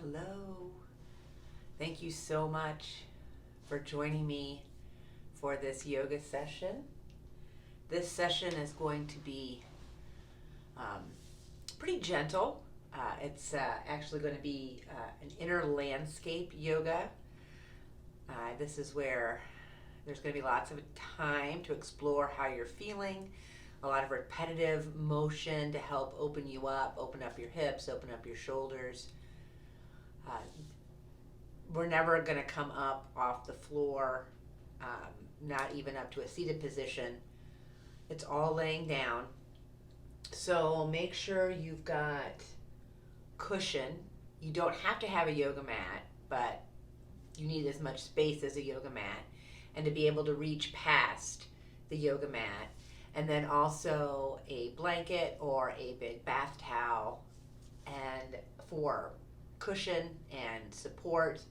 Hello. Thank you so much for joining me for this yoga session. This session is going to be um, pretty gentle. It's actually going to be an inner landscape yoga. This is where there's going to be lots of time to explore how you're feeling, a lot of repetitive motion to help open you up, open up your hips, open up your shoulders. Uh, we're never going to come up off the floor, not even up to a seated position. It's all laying down. So make sure you've got cushion. You don't have to have a yoga mat, but you need as much space as a yoga mat, and to be able to reach past the yoga mat. And then also a blanket or a big bath towel, and for cushion and support,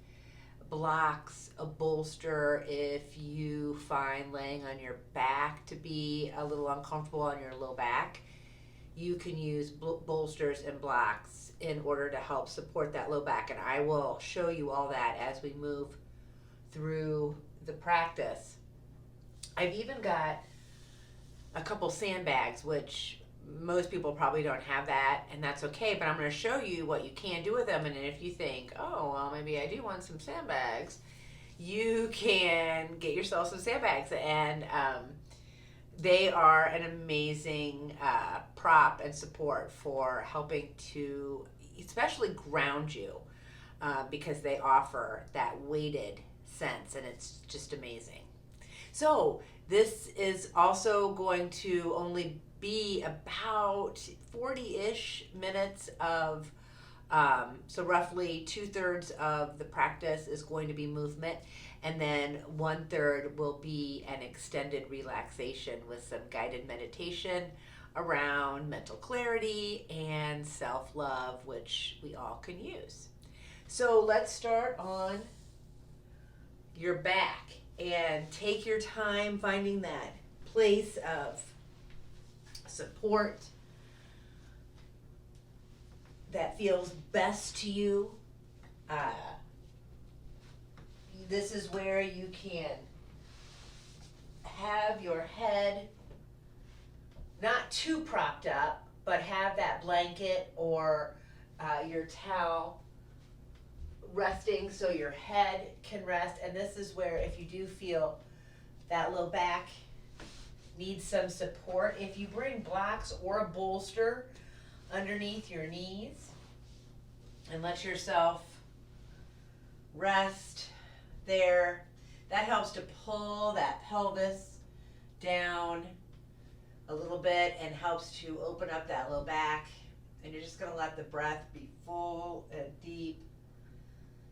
blocks, a bolster if you find laying on your back to be a little uncomfortable on your low back. You can use bolsters and blocks in order to help support that low back, and I will show you all that as we move through the practice. I've even got a couple sandbags, which most people probably don't have that, and that's okay, but I'm going to show you what you can do with them. And if you think, oh, well, maybe I do want some sandbags, you can get yourself some sandbags, and they are an amazing prop and support for helping to especially ground you, because they offer that weighted sense, and it's just amazing. So this is also going to only be about 40-ish minutes of, so roughly 2/3 of the practice is going to be movement, and then 1/3 will be an extended relaxation with some guided meditation around mental clarity and self-love, which we all can use. So let's start on your back and take your time finding that place of support that feels best to you. This is where you can have your head not too propped up, but have that blanket or your towel resting so your head can rest. And this is where, if you do feel that low back needs some support, if you bring blocks or a bolster underneath your knees and let yourself rest there, that helps to pull that pelvis down a little bit and helps to open up that low back. And you're just going to let the breath be full and deep.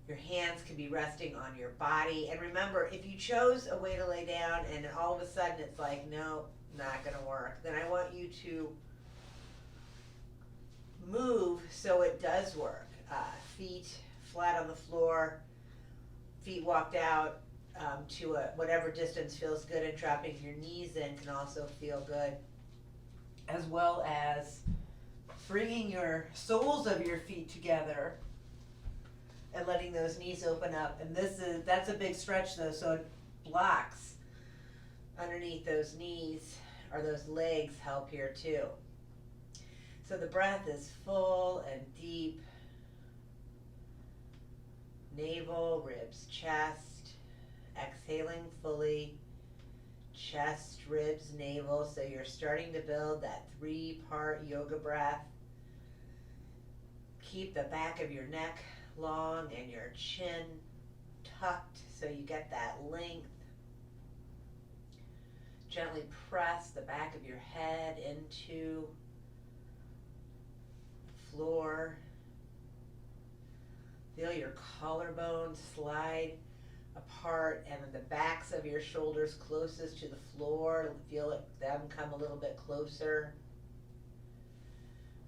Your hands can be resting on your body. And remember, if you chose a way to lay down and all of a sudden it's like, no, not going to work, then I want you to move so it does work. Feet flat on the floor, feet walked out to whatever distance feels good, and dropping your knees in can also feel good, as well as bringing your soles of your feet together and letting those knees open up. And that's a big stretch though, so it blocks underneath those knees or those legs help here too. So the breath is full and deep. Navel, ribs, chest. Exhaling fully. Chest, ribs, navel. So you're starting to build that 3-part yoga breath. Keep the back of your neck long and your chin tucked so you get that length. Gently press the back of your head into the floor. Feel your collarbones slide apart and the backs of your shoulders closest to the floor. Feel them come a little bit closer.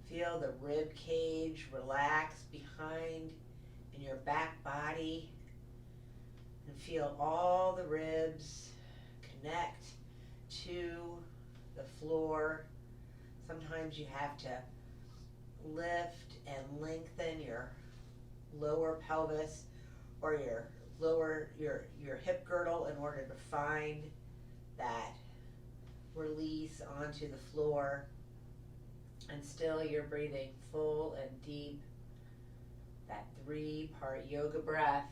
Feel the rib cage relax behind in your back body, and feel all the ribs connect to the floor. Sometimes you have to lift and lengthen your lower pelvis or your lower your hip girdle in order to find that release onto the floor. And still you're breathing full and deep, that 3-part yoga breath.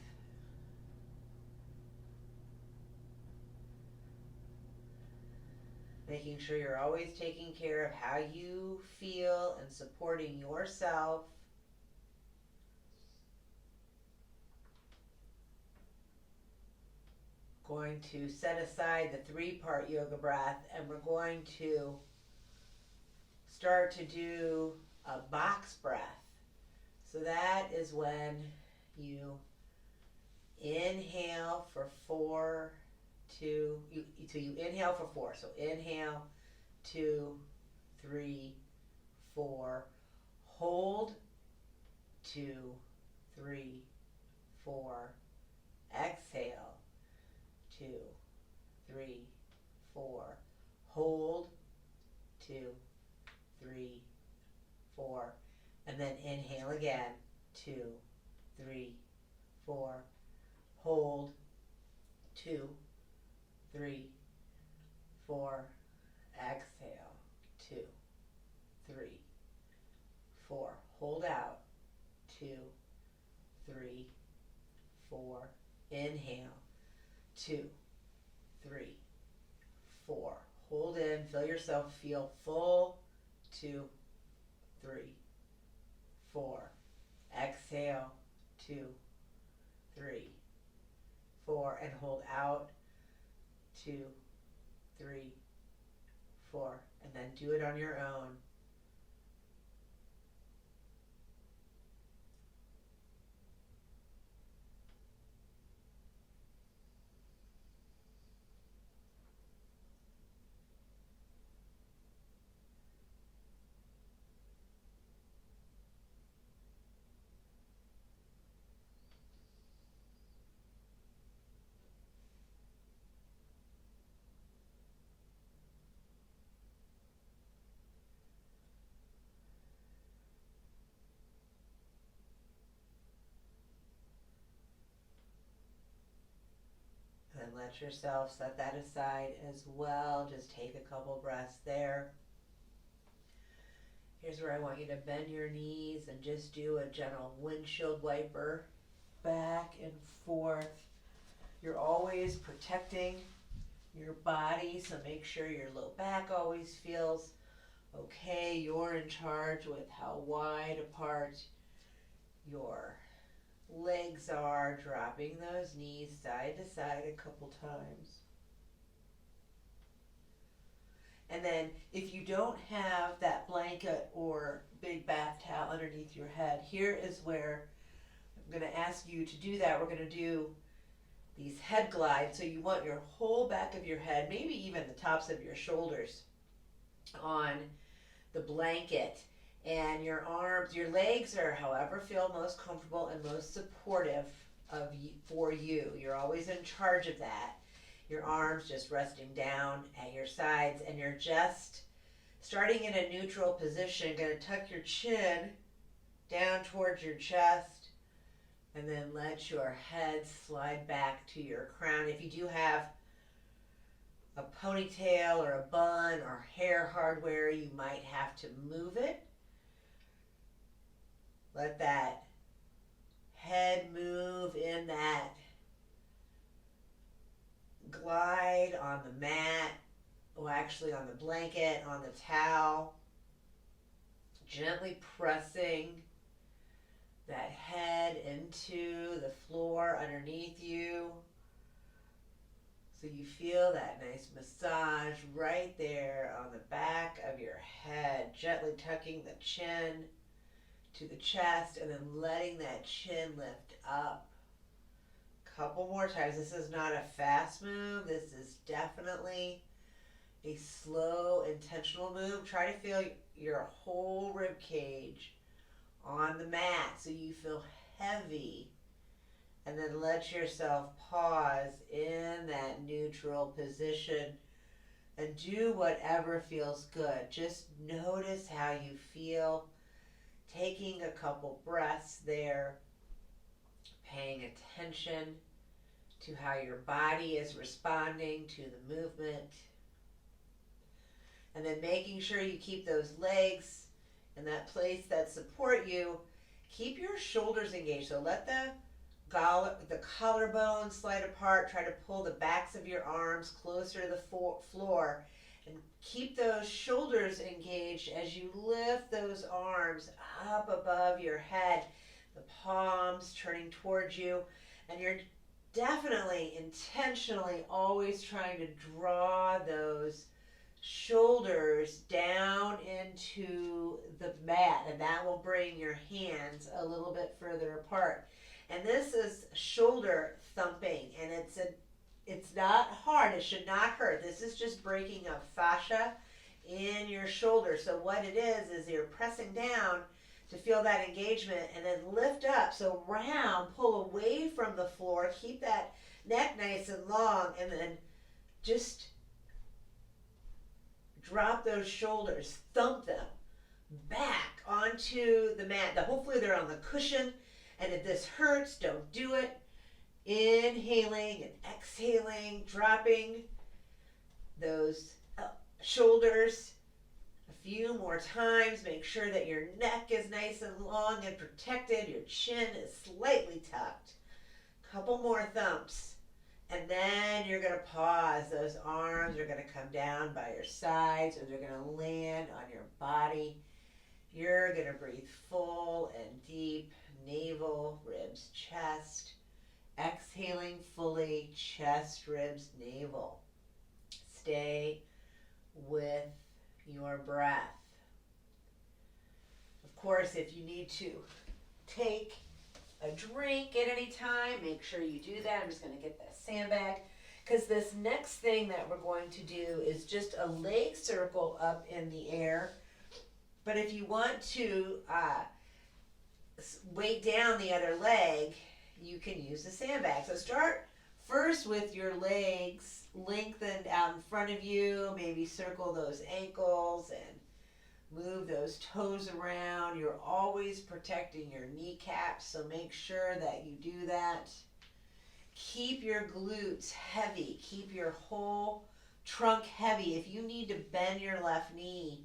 Making sure you're always taking care of how you feel and supporting yourself. Going to set aside the 3-part yoga breath, and we're going to start to do a box breath. So that is when you inhale for 4, 2, you inhale for 4. So inhale, 2, 3, 4. Hold, 2, 3, 4. Exhale, 2, 3, 4. Hold, 2, 3, 4. And then inhale again, 2, 3, 4. Hold, 2, 3, 4. Exhale, 2, 3, 4. Hold out, 2, 3, 4. Inhale, 2, 3, 4. Hold in, feel yourself feel full, 2, 3, 4. Exhale, 2, 3, 4. And hold out, 2, 3, 4. And then do it on your own. And let yourself set that aside as well. Just take a couple breaths there. Here's where I want you to bend your knees and just do a gentle windshield wiper back and forth. You're always protecting your body, so make sure your low back always feels okay. You're in charge with how wide apart your legs are, dropping those knees side to side a couple times. And then if you don't have that blanket or big bath towel underneath your head, here is where I'm going to ask you to do that. We're going to do these head glides. So you want your whole back of your head, maybe even the tops of your shoulders on the blanket. And your arms, your legs are however feel most comfortable and most supportive for you. You're always in charge of that. Your arms just resting down at your sides, and you're just starting in a neutral position. Going to tuck your chin down towards your chest, and then let your head slide back to your crown. If you do have a ponytail or a bun or hair hardware, you might have to move it. Let that head move in that glide on the mat, or actually on the blanket, on the towel. Gently pressing that head into the floor underneath you. So you feel that nice massage right there on the back of your head. Gently tucking the chin to the chest and then letting that chin lift up. Couple more times. This is not a fast move. This is definitely a slow, intentional move. Try to feel your whole rib cage on the mat so you feel heavy. And then let yourself pause in that neutral position and do whatever feels good. Just notice how you feel. Taking a couple breaths there. attention to how your body is responding to the movement. And then making sure you keep those legs in that place that support you. Keep your shoulders engaged. So let the collarbone slide apart. Try to pull the backs of your arms closer to the floor. And keep those shoulders engaged as you lift those arms up above your head. The palms turning towards you. And you're definitely intentionally always trying to draw those shoulders down into the mat, and that will bring your hands a little bit further apart. And this is shoulder thumping, and it's not hard. It should not hurt. This is just breaking up fascia in your shoulder. So what it is you're pressing down to feel that engagement, and then lift up. So round, pull away from the floor, keep that neck nice and long, and then just drop those shoulders, thump them back onto the mat. Now, hopefully they're on the cushion, and if this hurts, don't do it. Inhaling and exhaling, dropping those shoulders a few more times. Make sure that your neck is nice and long and protected. Your chin is slightly tucked. Couple more thumps. And then you're going to pause. Those arms are going to come down by your sides, or they're going to land on your body. You're going to breathe full and deep. Navel, ribs, chest. Exhaling fully, chest, ribs, navel. Stay with your breath. Of course, if you need to take a drink at any time, make sure you do that. I'm just going to get that sandbag, because this next thing that we're going to do is just a leg circle up in the air. But if you want to weight down the other leg, you can use the sandbag. So start first with your legs lengthened out in front of you. Maybe circle those ankles and move those toes around. You're always protecting your kneecaps, so make sure that you do that. Keep your glutes heavy. Keep your whole trunk heavy. If you need to bend your left knee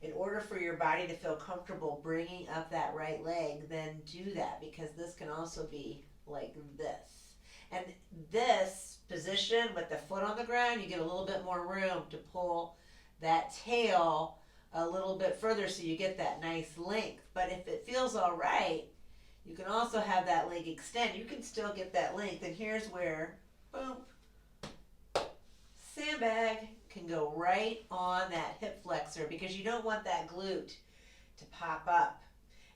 in order for your body to feel comfortable bringing up that right leg, then do that, because this can also be like this. And this position with the foot on the ground, you get a little bit more room to pull that tail a little bit further, so you get that nice length. But if it feels all right, you can also have that leg extend. You can still get that length. And here's where, boom, sandbag can go right on that hip flexor, because you don't want that glute to pop up.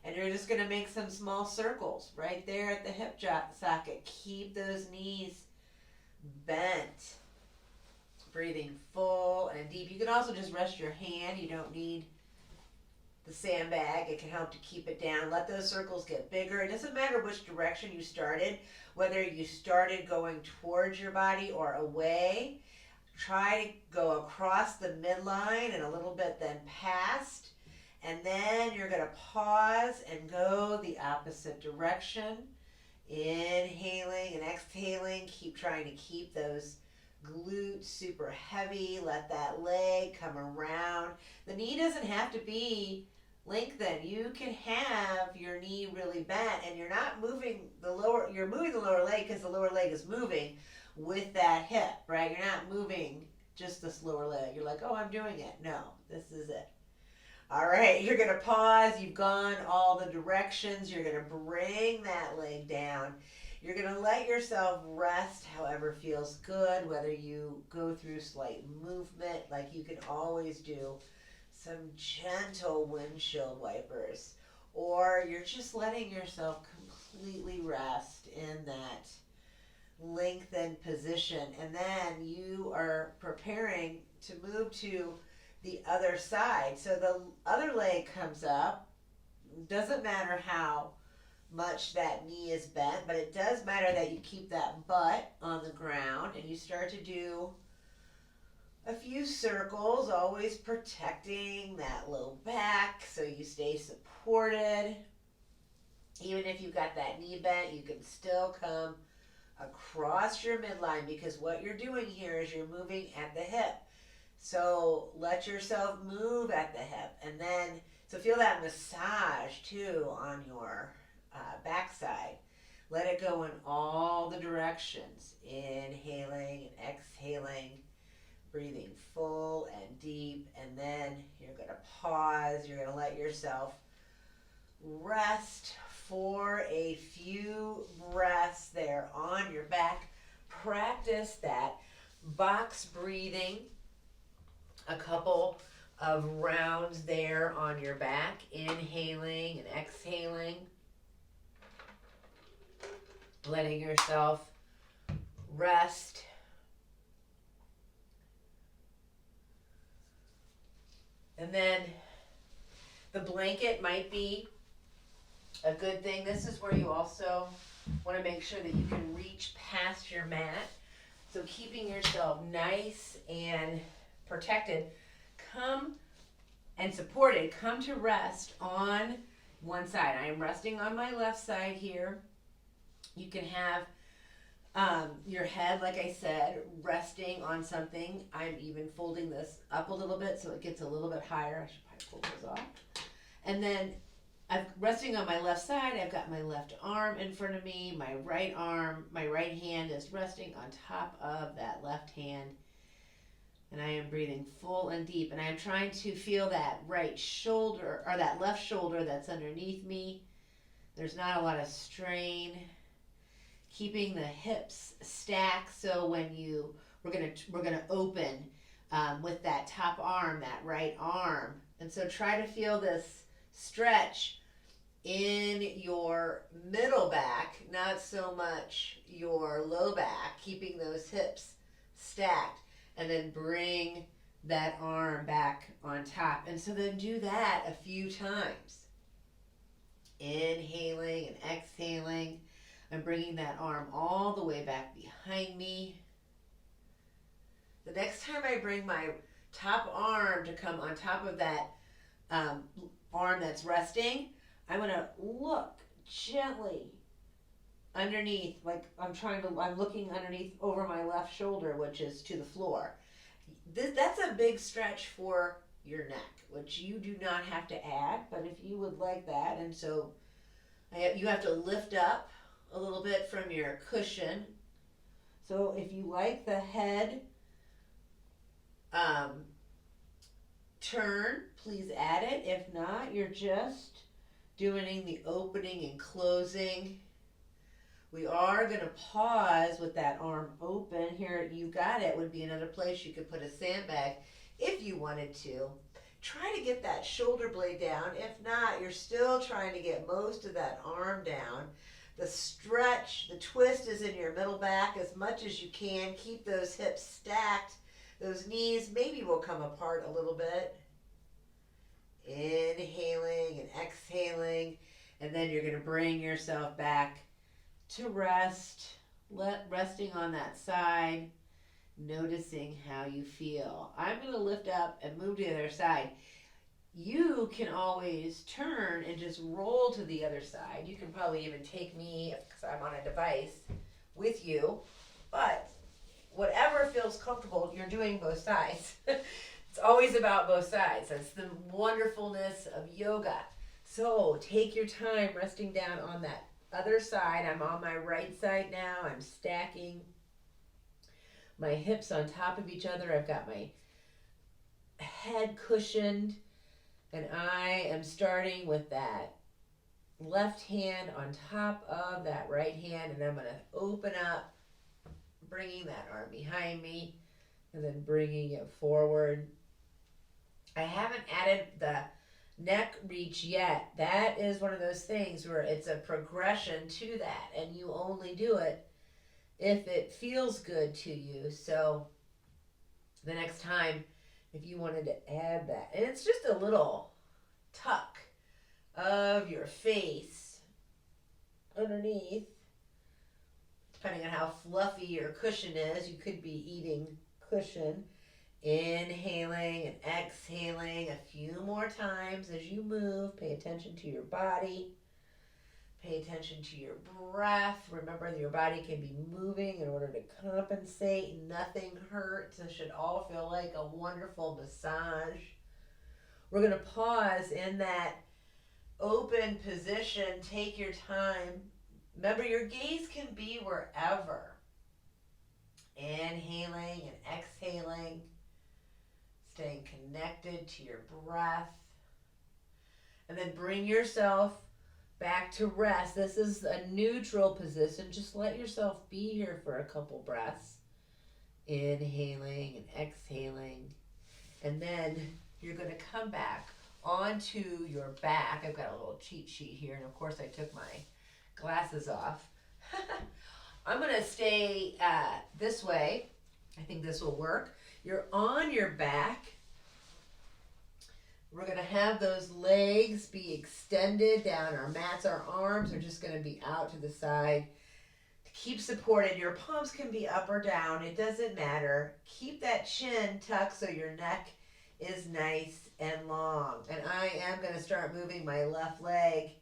And you're just going to make some small circles right there at the hip socket. Keep those knees bent. Breathing full and deep. You can also just rest your hand. You don't need the sandbag. It can help to keep it down. Let those circles get bigger. It doesn't matter which direction you started, whether you started going towards your body or away. Try to go across the midline and a little bit then past. And then you're going to pause and go the opposite direction. Inhaling and exhaling. Keep trying to keep those glutes super heavy. Let that leg come around. The knee doesn't have to be lengthened. You can have your knee really bent, and you're not moving the lower, you're moving the lower leg because the lower leg is moving with that hip, right? You're not moving just this lower leg. You're like, oh, I'm doing it. No, this is it. All right, you're going to pause. You've gone all the directions. You're going to bring that leg down. You're going to let yourself rest however feels good, whether you go through slight movement, like you can always do some gentle windshield wipers, or you're just letting yourself completely rest in that lengthened position. And then you are preparing to move to the other side. So the other leg comes up. Doesn't matter how much that knee is bent, but it does matter that you keep that butt on the ground, and you start to do a few circles, always protecting that low back so you stay supported. Even if you've got that knee bent, you can still come across your midline, because what you're doing here is you're moving at the hip. So let yourself move at the hip, and then so feel that massage too on your backside. Let it go in all the directions. Inhaling and exhaling, breathing full and deep, and then you're going to pause. You're going to let yourself rest for a few breaths there on your back. Practice that box breathing, a couple of rounds there on your back, inhaling and exhaling, letting yourself rest. And then the blanket might be a good thing. This is where you also want to make sure that you can reach past your mat. So keeping yourself nice and protected, come and supported, come to rest on one side. I am resting on my left side here. You can have your head, like I said, resting on something. I'm even folding this up a little bit so it gets a little bit higher. I should probably pull those off. And then I'm resting on my left side. I've got my left arm in front of me. My right hand is resting on top of that left hand. And I am breathing full and deep. And I'm trying to feel that right shoulder, or that left shoulder that's underneath me. There's not a lot of strain. Keeping the hips stacked, so when we're gonna open with that top arm, that right arm. And so try to feel this stretch in your middle back, not so much your low back, keeping those hips stacked, and then bring that arm back on top. And so then do that a few times. Inhaling and exhaling. I'm bringing that arm all the way back behind me. The next time I bring my top arm to come on top of that arm that's resting, I'm going to look gently underneath, like I'm looking underneath over my left shoulder, which is to the floor. That's a big stretch for your neck, which you do not have to add, but if you would like that, and so you have to lift up a little bit from your cushion. So if you like the head turn, please add it. If not, you're just doing the opening and closing. We are going to pause with that arm open. Here, you got it, would be another place you could put a sandbag if you wanted to. Try to get that shoulder blade down. If not, you're still trying to get most of that arm down. The stretch, the twist is in your middle back as much as you can. Keep those hips stacked. Those knees maybe will come apart a little bit. Inhaling and exhaling. And then you're going to bring yourself back to rest. Resting on that side. Noticing how you feel. I'm going to lift up and move to the other side. You can always turn and just roll to the other side. You can probably even take me, because I'm on a device, with you. But whatever feels comfortable, you're doing both sides. It's always about both sides. That's the wonderfulness of yoga. So take your time resting down on that other side. I'm on my right side now. I'm stacking my hips on top of each other. I've got my head cushioned. And I am starting with that left hand on top of that right hand, and I'm going to open up, bringing that arm behind me, and then bringing it forward. I haven't added the neck reach yet. That is one of those things where it's a progression to that, and you only do it if it feels good to you. So the next time, if you wanted to add that, and it's just a little tuck of your face underneath, depending on how fluffy your cushion is. You could be eating cushion. Inhaling and exhaling a few more times as you move. Pay attention to your body. Pay attention to your breath. Remember that your body can be moving in order to compensate. Nothing hurts. It should all feel like a wonderful massage. We're going to pause in that open position. Take your time. Remember, your gaze can be wherever. Inhaling and exhaling. Staying connected to your breath. And then bring yourself back to rest. This is a neutral position. Just let yourself be here for a couple breaths. Inhaling and exhaling. And then you're going to come back onto your back. I've got a little cheat sheet here, and of course I took my glasses off. I'm going to stay this way. I think this will work. You're on your back. We're going to have those legs be extended down our mats. Our arms are just going to be out to the side. To keep supported, your palms can be up or down. It doesn't matter. Keep that chin tucked so your neck is nice and long. And I am going to start moving my left leg.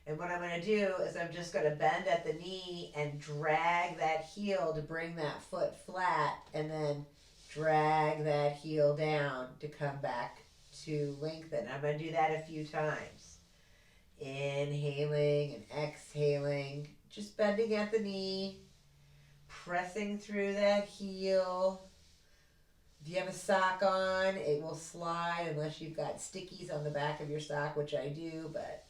And what I'm going to do is I'm just going to bend at the knee and drag that heel to bring that foot flat, and then drag that heel down to come back to lengthen. I'm going to do that a few times. Inhaling and exhaling, just bending at the knee, pressing through that heel. If you have a sock on, it will slide unless you've got stickies on the back of your sock, which I do, but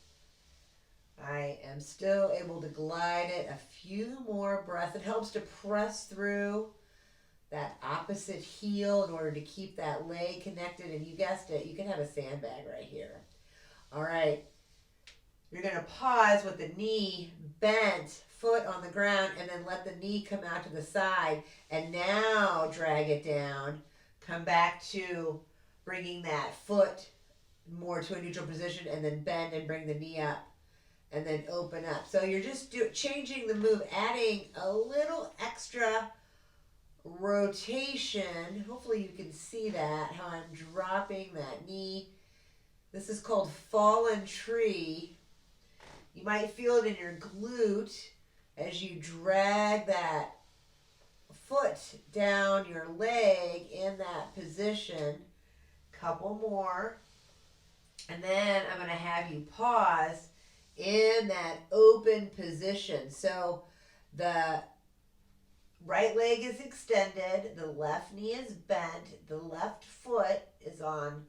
I am still able to glide it a few more breaths. It helps to press through that opposite heel in order to keep that leg connected. And you guessed it, you can have a sandbag right here. All right. You're going to pause with the knee bent, foot on the ground, and then let the knee come out to the side. And now drag it down. Come back to bringing that foot more to a neutral position, and then bend and bring the knee up. And then open up. So you're just changing the move, adding a little extra rotation. Hopefully you can see that, how I'm dropping that knee. This is called fallen tree. You might feel it in your glute as you drag that foot down your leg in that position. Couple more. And then I'm going to have you pause in that open position. So the right leg is extended, the left knee is bent, the left foot is on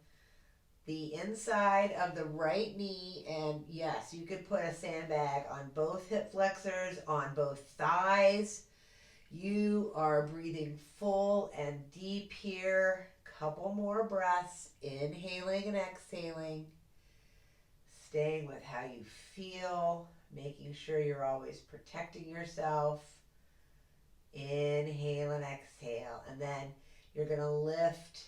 the inside of the right knee, and yes, you could put a sandbag on both hip flexors, on both thighs. You are breathing full and deep here. Couple more breaths, inhaling and exhaling. Staying with how you feel, making sure you're always protecting yourself. Inhale and exhale. And then you're going to lift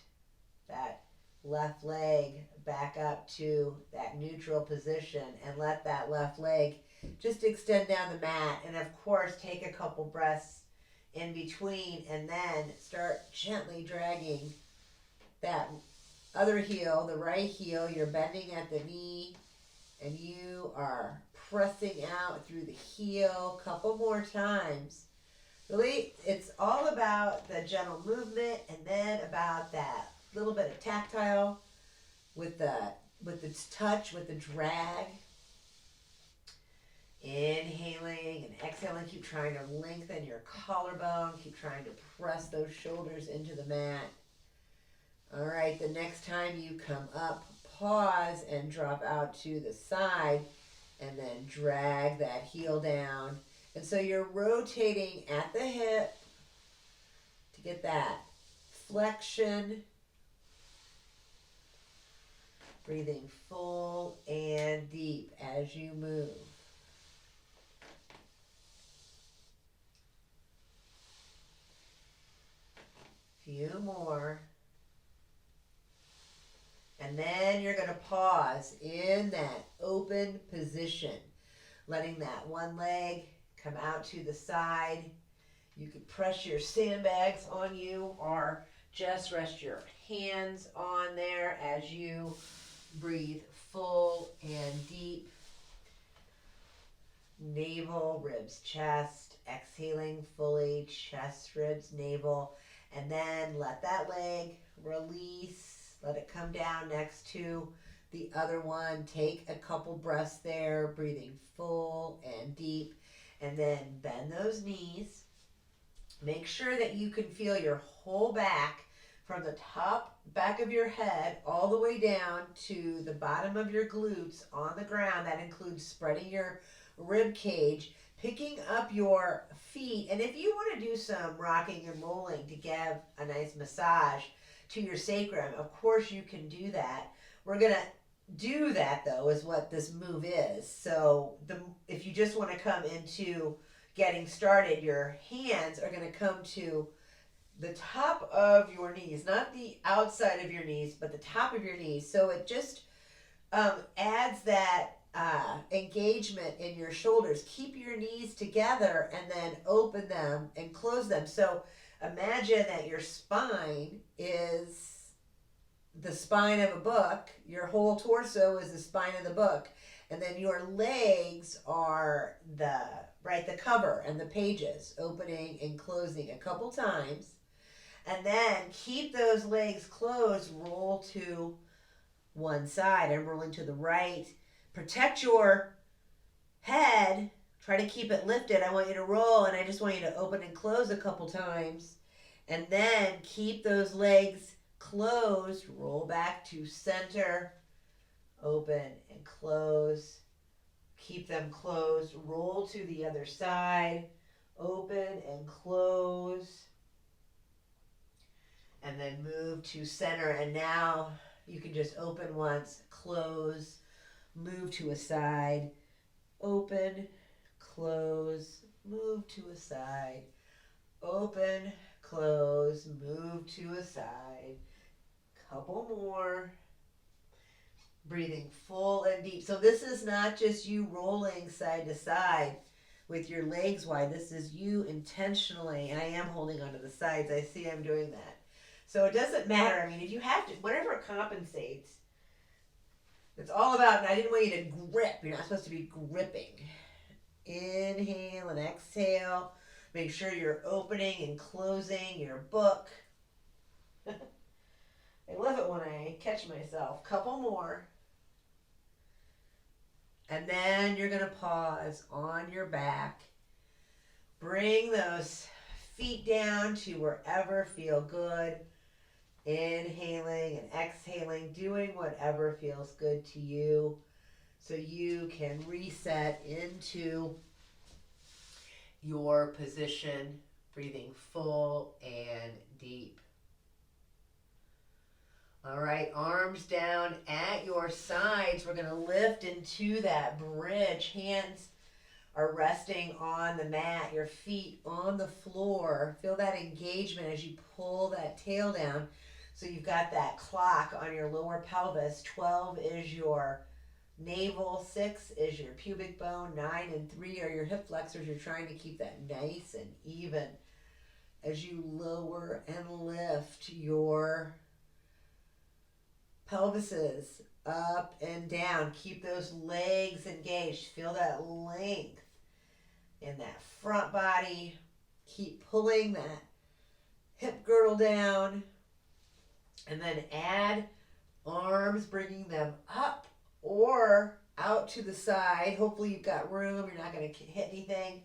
that left leg back up to that neutral position and let that left leg just extend down the mat. And of course, take a couple breaths in between, and then start gently dragging that other heel, the right heel. You're bending at the knee, and you are pressing out through the heel. Couple more times. Really, it's all about the gentle movement, and then about that little bit of tactile with the touch, with the drag. Inhaling and exhaling. Keep trying to lengthen your collarbone. Keep trying to press those shoulders into the mat. All right, the next time you come up, pause and drop out to the side, and then drag that heel down. And so you're rotating at the hip to get that flexion. Breathing full and deep as you move. Few more. And then you're going to pause in that open position, letting that one leg come out to the side. You could press your sandbags on you, or just rest your hands on there as you breathe full and deep. navel, ribs, chest, exhaling fully, chest, ribs, navel, and then let that leg release, let it come down next to the other one. Take a couple breaths there, breathing full and deep, and then bend those knees. Make sure that you can feel your whole back from the top back of your head all the way down to the bottom of your glutes on the ground. That includes spreading your rib cage, picking up your feet, and if you want to do some rocking and rolling to give a nice massage to your sacrum, of course you can do that. We're going to do that though, is what this move is. So if you just want to come into getting started, your hands are going to come to the top of your knees, not the outside of your knees, but the top of your knees. So it just adds that engagement in your shoulders. Keep your knees together and then open them and close them. So imagine that your spine is the spine of a book. Your whole torso is the spine of the book. And then your legs are the cover and the pages, opening and closing a couple times. And then keep those legs closed, roll to one side. I'm rolling to the right. Protect your head. Try to keep it lifted. I want you to roll, and I just want you to open and close a couple times. And then keep those legs closed. Roll back to center. Open and close. Keep them closed. Roll to the other side. Open and close. And then move to center. And now you can just open once, close, move to a side, open, close, move to a side, open, close, move to a side. Couple more. Breathing full and deep. So this is not just you rolling side to side with your legs wide. This is you intentionally, and I am holding onto the sides. I see I'm doing that. So it doesn't matter. I mean, if you have to, whatever it compensates, it's all about, and I didn't want you to grip. You're not supposed to be gripping. Inhale and exhale. Make sure you're opening and closing your book. I love it when I catch myself. Couple more. And then you're going to pause on your back. Bring those feet down to wherever feel good. Inhaling and exhaling, doing whatever feels good to you so you can reset into your position, breathing full and deep. All right, arms down at your sides. We're going to lift into that bridge. Hands are resting on the mat, your feet on the floor. Feel that engagement as you pull that tail down. So you've got that clock on your lower pelvis. 12 is your navel, 6 is your pubic bone, 9 and 3 are your hip flexors. You're trying to keep that nice and even as you lower and lift your pelvises up and down. Keep those legs engaged. Feel that length in that front body. Keep pulling that hip girdle down. And then add arms, bringing them up or out to the side. Hopefully you've got room. You're not going to hit anything.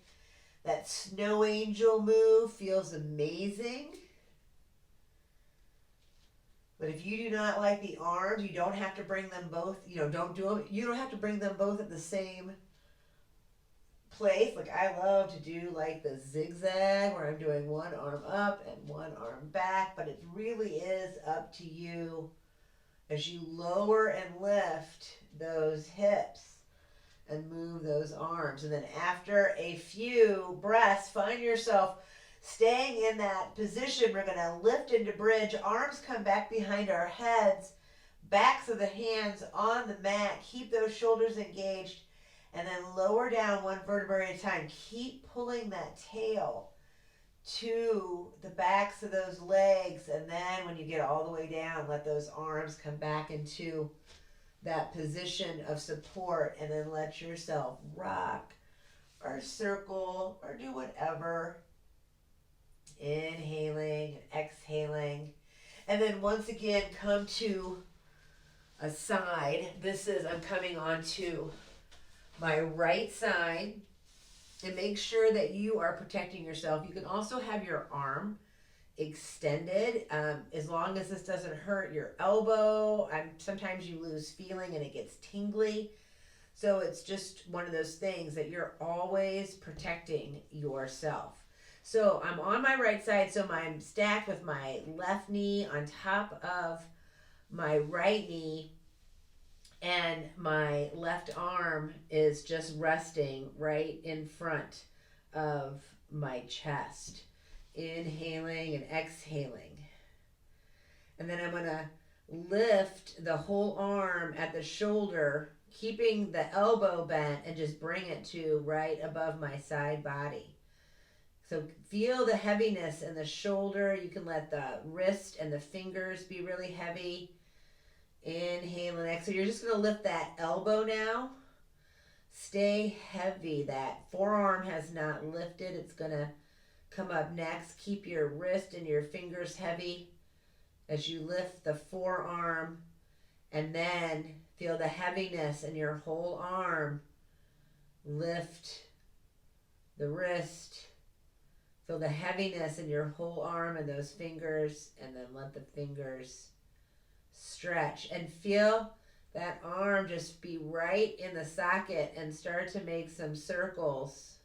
That snow angel move feels amazing. But if you do not like the arms, you don't have to bring them both, don't do them. You don't have to bring them both at the same place. Like I love to do like the zigzag where I'm doing one arm up and one arm back, but it really is up to you as you lower and lift those hips and move those arms. And then after a few breaths, find yourself staying in that position. We're going to lift into bridge. Arms come back behind our heads. Backs of the hands on the mat. Keep those shoulders engaged. And then lower down one vertebrae at a time. Keep pulling that tail to the backs of those legs. And then when you get all the way down, let those arms come back into that position of support. And then let yourself rock, or circle or do whatever. Inhaling and exhaling. And then once again, come to a side. I'm coming onto my right side. And make sure that you are protecting yourself. You can also have your arm extended, as long as this doesn't hurt your elbow. Sometimes you lose feeling and it gets tingly. So it's just one of those things that you're always protecting yourself. So I'm on my right side, so I'm stacked with my left knee on top of my right knee, and my left arm is just resting right in front of my chest. Inhaling and exhaling. And then I'm going to lift the whole arm at the shoulder, keeping the elbow bent, and just bring it to right above my side body. So feel the heaviness in the shoulder. You can let the wrist and the fingers be really heavy. Inhale and exhale. You're just going to lift that elbow now. Stay heavy. That forearm has not lifted. It's going to come up next. Keep your wrist and your fingers heavy as you lift the forearm, and then feel the heaviness in your whole arm. Lift the wrist. Feel the heaviness in your whole arm and those fingers, and then let the fingers stretch. And feel that arm just be right in the socket and start to make some circles.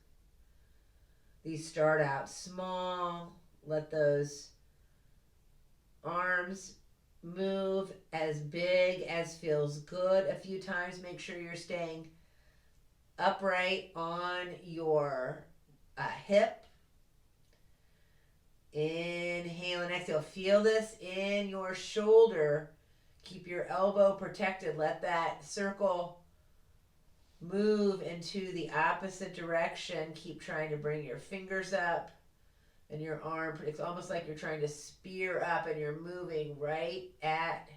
These start out small. Let those arms move as big as feels good a few times. Make sure you're staying upright on your hip. Inhale and exhale. Feel this in your shoulder. Keep your elbow protected. Let that circle move into the opposite direction. Keep trying to bring your fingers up and your arm. It's almost like you're trying to spear up, and you're moving right at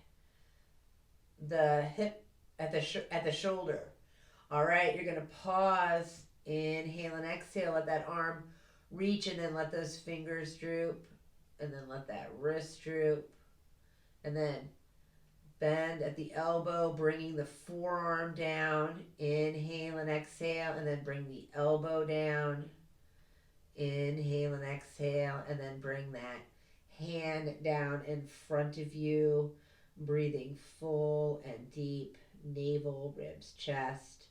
the hip, at the shoulder. All right, you're going to pause. Inhale and exhale. Let that arm reach, and then let those fingers droop, and then let that wrist droop, and then bend at the elbow, bringing the forearm down. Inhale and exhale, and then bring the elbow down. Inhale and exhale, and then bring that hand down in front of you, breathing full and deep, navel, ribs, chest.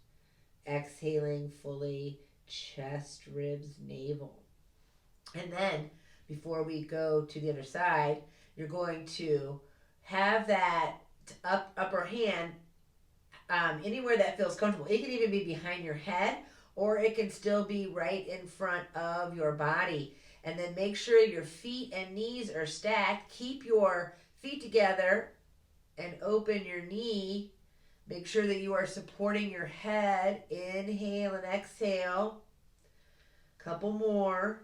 Exhaling fully, chest, ribs, navel. And then, before we go to the other side, you're going to have that upper hand anywhere that feels comfortable. It can even be behind your head, or it can still be right in front of your body. And then make sure your feet and knees are stacked. Keep your feet together and open your knee. Make sure that you are supporting your head. Inhale and exhale. Couple more.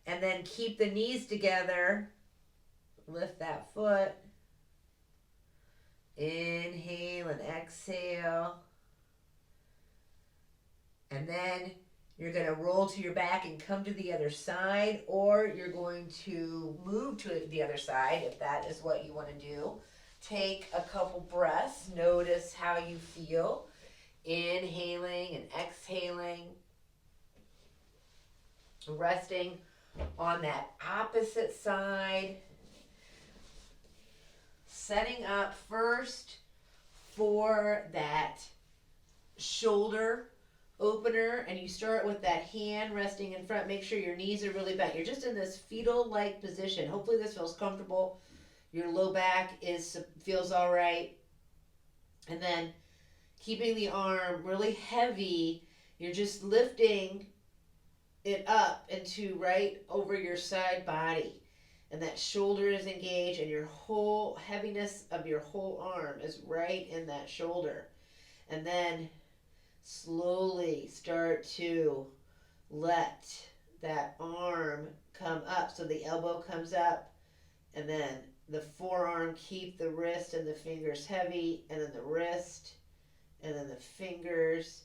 And then keep the knees together. Lift that foot. Inhale and exhale. And then you're going to roll to your back and come to the other side, or you're going to move to the other side if that is what you want to do. Take a couple breaths. Notice how you feel. Inhaling and exhaling. Resting on that opposite side. Setting up first for that shoulder opener, and you start with that hand resting in front. Make sure your knees are really bent. You're just in this fetal-like position. Hopefully this feels comfortable. Your low back feels all right. And then keeping the arm really heavy, you're just lifting it up into right over your side body. And that shoulder is engaged, and your whole heaviness of your whole arm is right in that shoulder. And then slowly start to let that arm come up. So the elbow comes up, and then the forearm, keep the wrist and the fingers heavy, and then the wrist, and then the fingers,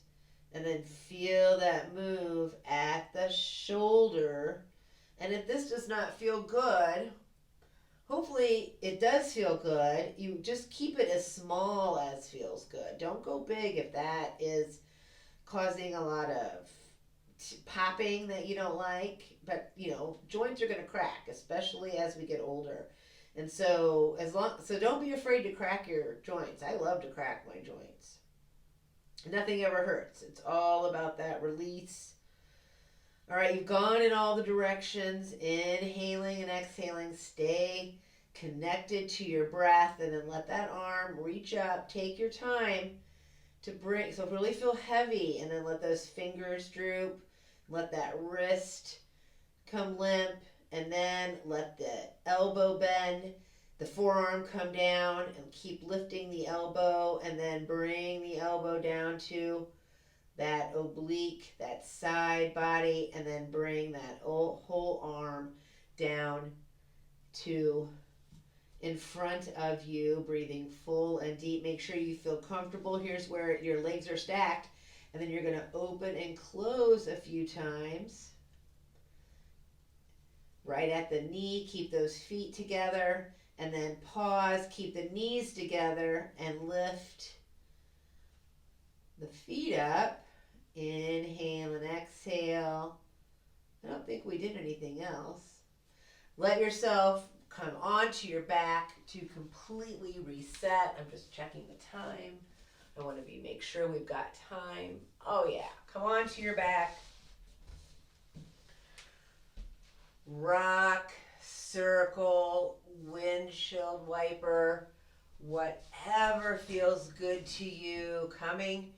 And then feel that move at the shoulder. And if this does not feel good, hopefully it does feel good. You just keep it as small as feels good. Don't go big if that is causing a lot of popping that you don't like. But joints are going to crack, especially as we get older. And so don't be afraid to crack your joints. I love to crack my joints. Nothing ever hurts. It's all about that release. All right, you've gone in all the directions, inhaling and exhaling. Stay connected to your breath, and then let that arm reach up. Take your time to bring, so really feel heavy, and then let those fingers droop. Let that wrist come limp, and then let the elbow bend, the forearm come down, and keep lifting the elbow, and then bring the elbow down to that oblique, that side body, and then bring that whole arm down to in front of you, breathing full and deep. Make sure you feel comfortable. Here's where your legs are stacked, and then you're going to open and close a few times. Right at the knee, keep those feet together, and then pause, keep the knees together, and lift the feet up. Inhale and exhale. I don't think we did anything else. Let yourself come onto your back to completely reset. I'm just checking the time. I want to make sure we've got time. Oh yeah, come onto your back. Rock, circle, windshield wiper, whatever feels good to you. Coming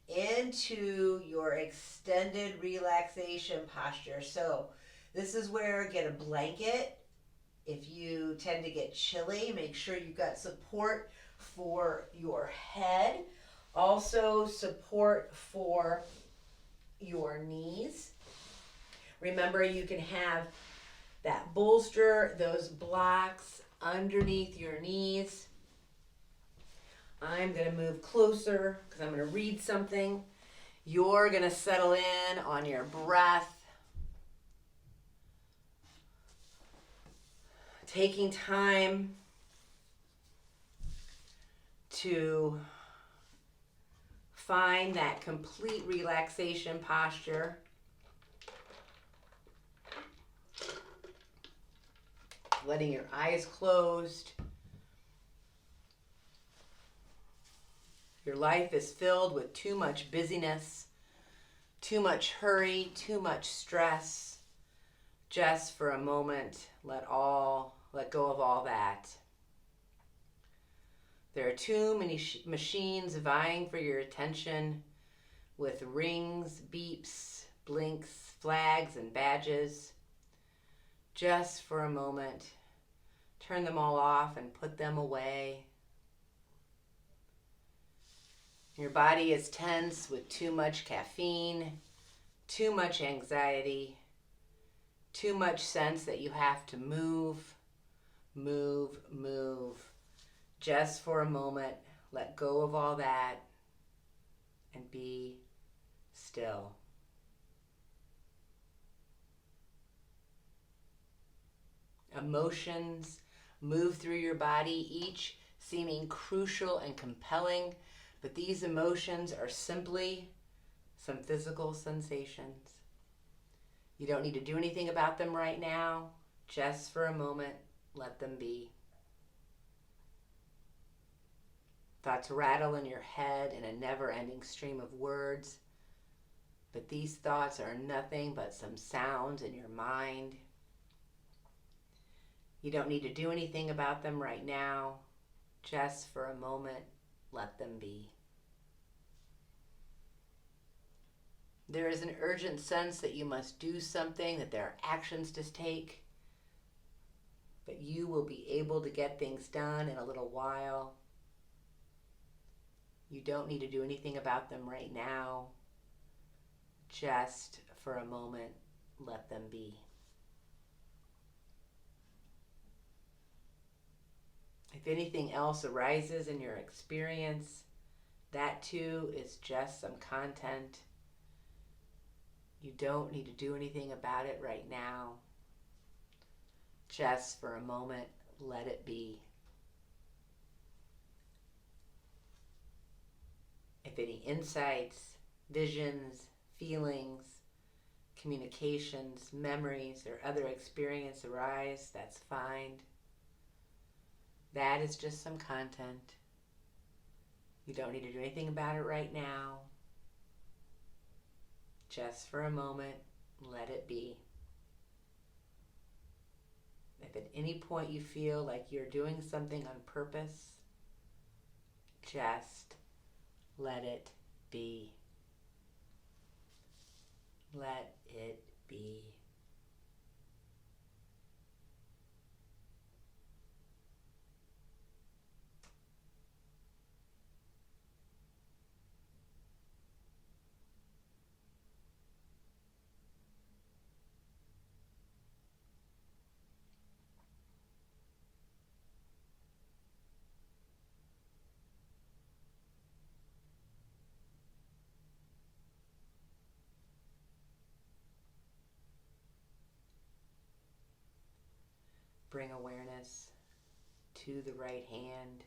into your extended relaxation posture. So this is where get a blanket. If you tend to get chilly, make sure you've got support for your head. Also support for your knees. Remember, you can have that bolster, those blocks underneath your knees. I'm going to move closer because I'm going to read something. You're going to settle in on your breath. Taking time to find that complete relaxation posture. Letting your eyes closed. Your life is filled with too much busyness, too much hurry, too much stress. Just for a moment, let go of all that. There are too many machines vying for your attention with rings, beeps, blinks, flags, and badges. Just for a moment, turn them all off and put them away. Your body is tense with too much caffeine, too much anxiety, too much sense that you have to move. Just for a moment, let go of all that and be still. Emotions move through your body, each seeming crucial and compelling, but these emotions are simply some physical sensations. You don't need to do anything about them right now. Just for a moment, let them be. Thoughts rattle in your head in a never-ending stream of words, but these thoughts are nothing but some sounds in your mind. You don't need to do anything about them right now. Just for a moment, let them be. There is an urgent sense that you must do something, that there are actions to take, but you will be able to get things done in a little while. You don't need to do anything about them right now. Just for a moment, let them be. If anything else arises in your experience, that too is just some content. You don't need to do anything about it right now. Just for a moment, let it be. If any insights, visions, feelings, communications, memories, or other experience arise, that's fine. That is just some content. You don't need to do anything about it right now. Just for a moment, let it be. If at any point you feel like you're doing something on purpose, just let it be. Let it be. Bring awareness to the right hand.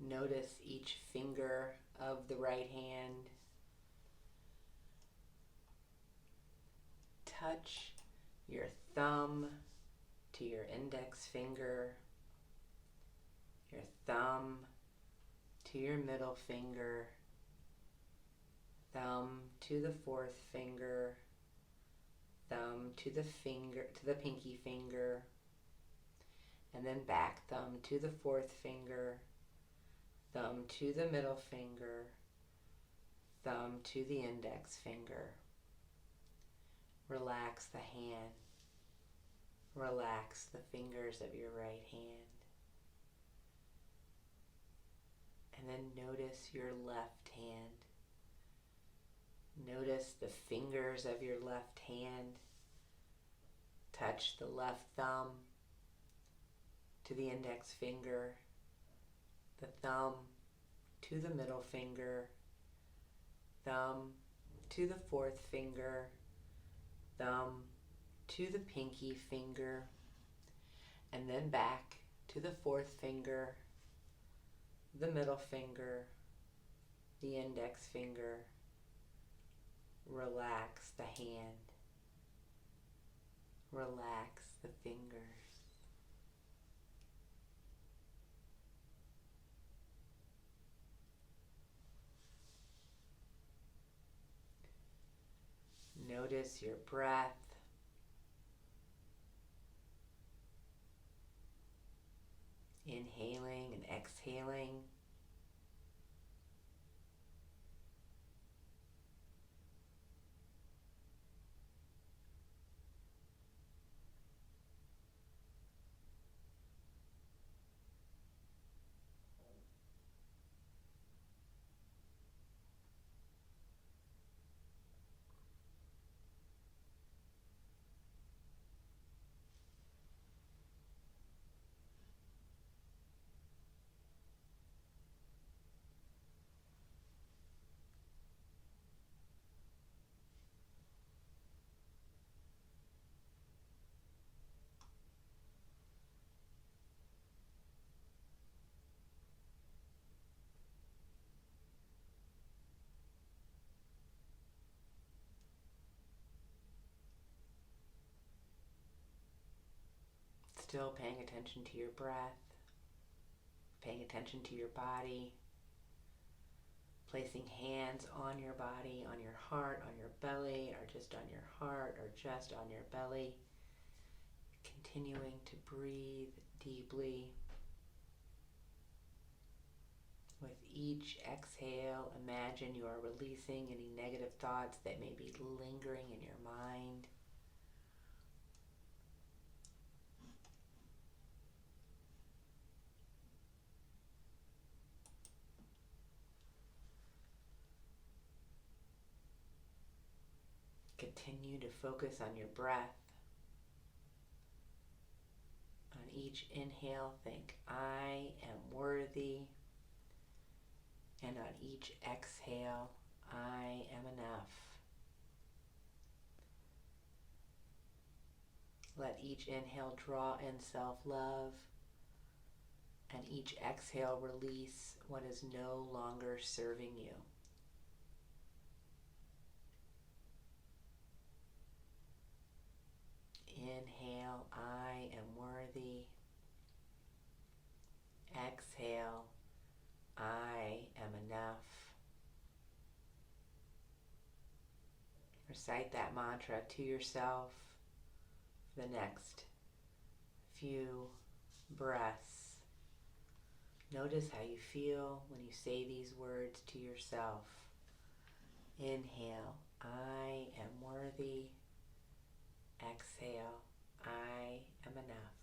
Notice each finger of the right hand. Touch your thumb to your index finger, your thumb to your middle finger, thumb to the fourth finger, thumb to the pinky finger, and then back thumb to the fourth finger, thumb to the middle finger, thumb to the index finger. Relax the hand. Relax the fingers of your right hand. And then notice your left hand. Notice the fingers of your left hand. Touch the left thumb to the index finger, the thumb to the middle finger, thumb to the fourth finger, thumb to the pinky finger, and then back to the fourth finger, the middle finger, the index finger. Relax the hand. Relax the fingers. Notice your breath. Inhaling and exhaling. Still paying attention to your breath, paying attention to your body, placing hands on your body, on your heart, on your belly, or just on your heart, or just on your belly. Continuing to breathe deeply. With each exhale, imagine you are releasing any negative thoughts that may be lingering in your mind. Continue to focus on your breath. On each inhale, think, I am worthy. And on each exhale, I am enough. Let each inhale draw in self-love, and each exhale release what is no longer serving you. Inhale, I am worthy. Exhale, I am enough. Recite that mantra to yourself for the next few breaths. Notice how you feel when you say these words to yourself. Inhale, I am worthy. Exhale, I am enough.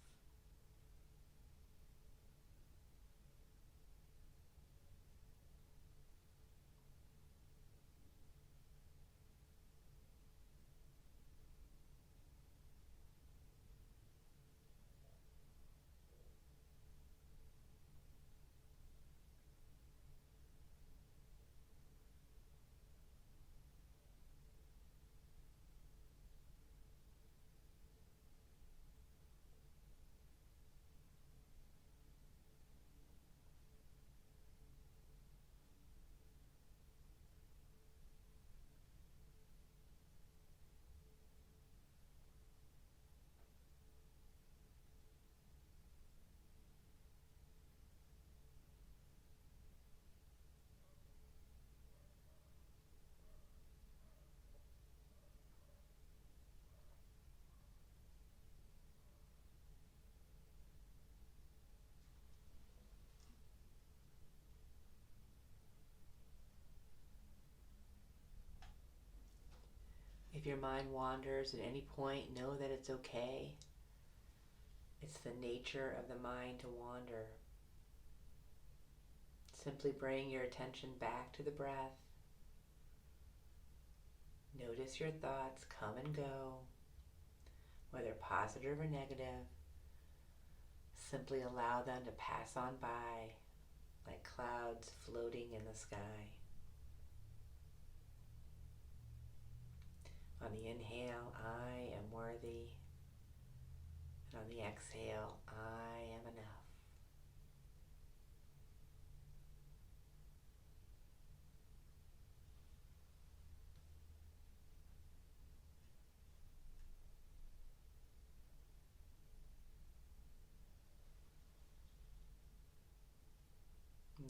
If your mind wanders at any point, know that it's okay. It's the nature of the mind to wander. Simply bring your attention back to the breath. Notice your thoughts come and go, whether positive or negative. Simply allow them to pass on by like clouds floating in the sky. On the inhale, I am worthy. And on the exhale, I am enough.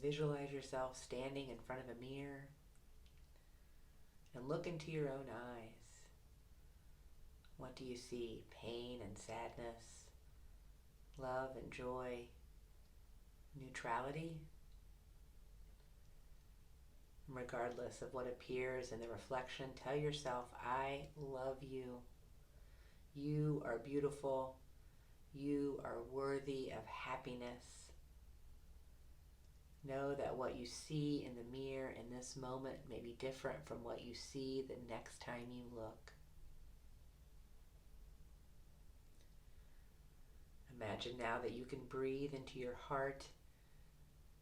Visualize yourself standing in front of a mirror and look into your own eyes. What do you see? Pain and sadness, love and joy, neutrality? Regardless of what appears in the reflection, tell yourself, I love you. You are beautiful. You are worthy of happiness. Know that what you see in the mirror in this moment may be different from what you see the next time you look. Imagine now that you can breathe into your heart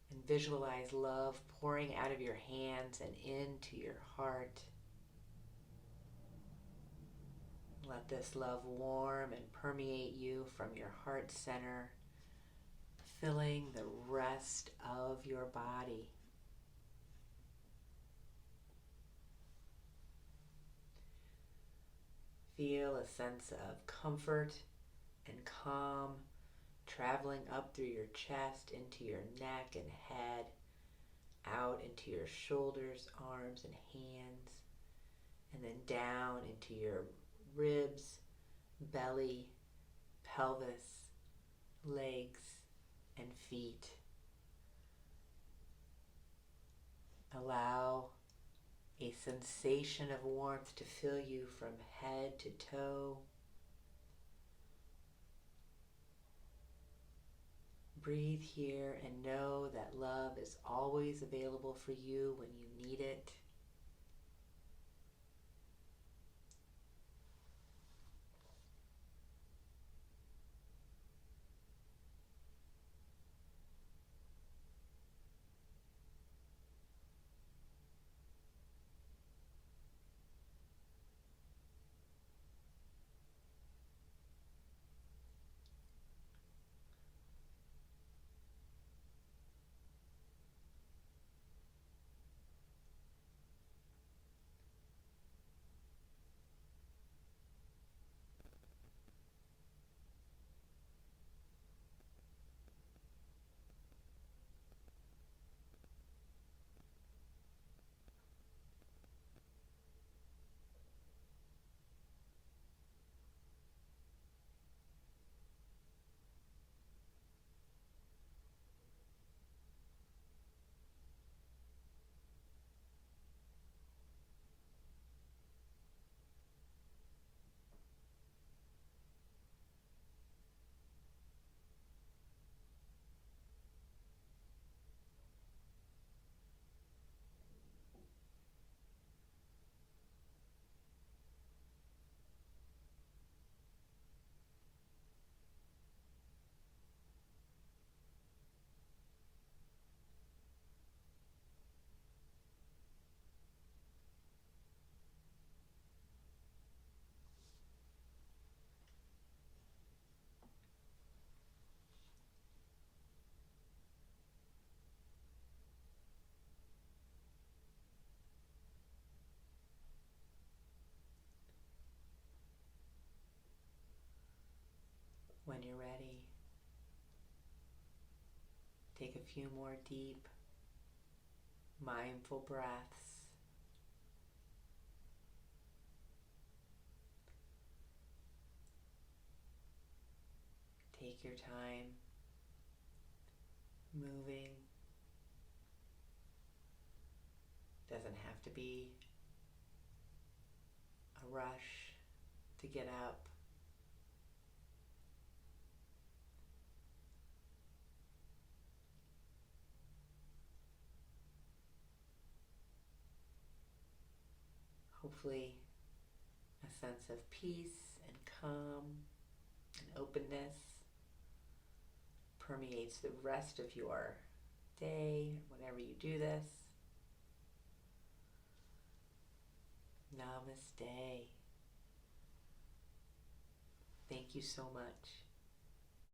and visualize love pouring out of your hands and into your heart. Let this love warm and permeate you from your heart center, filling the rest of your body. Feel a sense of comfort and calm traveling up through your chest, into your neck and head, out into your shoulders, arms, and hands, and then down into your ribs, belly, pelvis, legs, and feet. Allow a sensation of warmth to fill you from head to toe. Breathe here and know that love is always available for you when you need it. few more deep, mindful breaths. Take your time moving. Doesn't have to be a rush to get up. Hopefully, a sense of peace and calm and openness permeates the rest of your day whenever you do this. Namaste. Thank you so much.